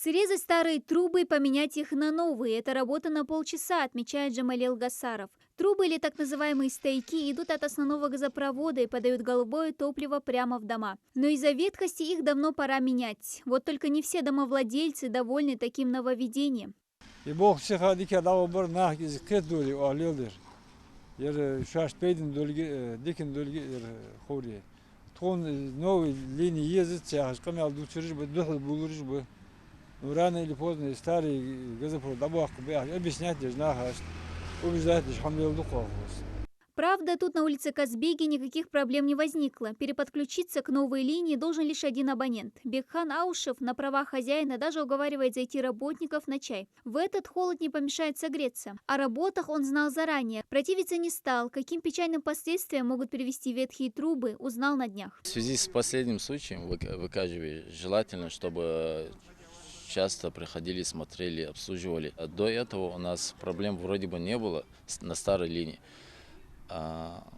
Срезать старые трубы и поменять их на новые – это работа на полчаса, отмечает Джамалил Гасаров. Трубы или так называемые стояки идут от основного газопровода и подают голубое топливо прямо в дома. Но из-за ветхости их давно пора менять. Вот только не все домовладельцы довольны таким нововведением. Но рано или поздно старый газопровод объяснять должна, обязательно хамлил. Правда, тут на улице Казбеги никаких проблем не возникло. Переподключиться к новой линии должен лишь один абонент. Бекхан Аушев на правах хозяина даже уговаривает зайти работников на чай. В этот холод не помешает согреться. О работах он знал заранее. Противиться не стал. Каким печальным последствиям могут привести ветхие трубы, узнал на днях. В связи с последним случаем в Кажеве желательно, чтобы часто приходили, смотрели, обслуживали. До этого у нас проблем вроде бы не было на старой линии.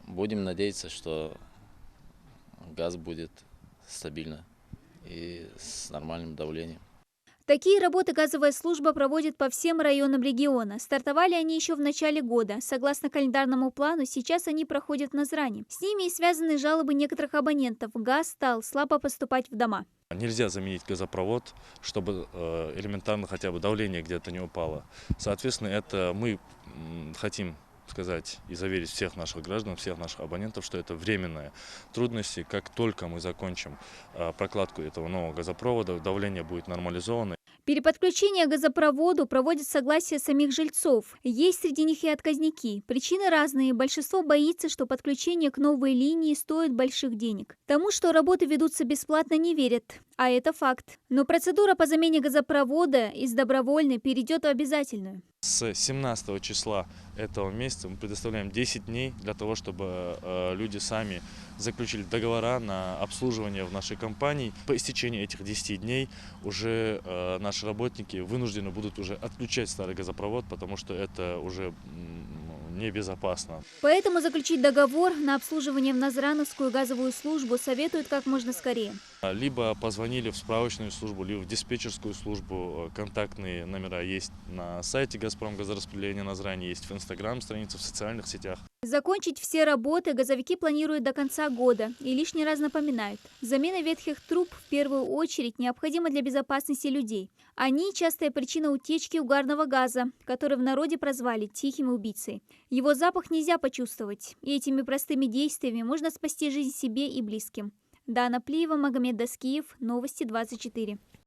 Будем надеяться, что газ будет стабильно и с нормальным давлением. Такие работы газовая служба проводит по всем районам региона. Стартовали они еще в начале года. Согласно календарному плану, сейчас они проходят в Назрани. С ними и связаны жалобы некоторых абонентов. Газ стал слабо поступать в дома. Нельзя заменить газопровод, чтобы элементарно хотя бы давление где-то не упало. Соответственно, это мы хотим сказать и заверить всех наших граждан, всех наших абонентов, что это временные трудности. Как только мы закончим прокладку этого нового газопровода, давление будет нормализовано. Переподключение к газопроводу проводит согласие самих жильцов. Есть среди них и отказники. Причины разные. Большинство боится, что подключение к новой линии стоит больших денег. Тому, что работы ведутся бесплатно, не верят. А это факт. Но процедура по замене газопровода из добровольной перейдет в обязательную. С 17 числа этого месяца мы предоставляем 10 дней для того, чтобы люди сами заключили договора на обслуживание в нашей компании. По истечении этих 10 дней уже наши работники вынуждены будут уже отключать старый газопровод, потому что это уже небезопасно. Поэтому заключить договор на обслуживание в Назрановскую газовую службу советуют как можно скорее. Либо позвонили в справочную службу, либо в диспетчерскую службу. Контактные номера есть на сайте Газпромгазораспределения Назрани, есть в Инстаграм, странице в социальных сетях. Закончить все работы газовики планируют до конца года и лишний раз напоминают. Замена ветхих труб в первую очередь необходима для безопасности людей. Они – частая причина утечки угарного газа, который в народе прозвали «тихим убийцей». Его запах нельзя почувствовать, и этими простыми действиями можно спасти жизнь себе и близким. Дана Плиева, Магомед Даскиев, Новости 24.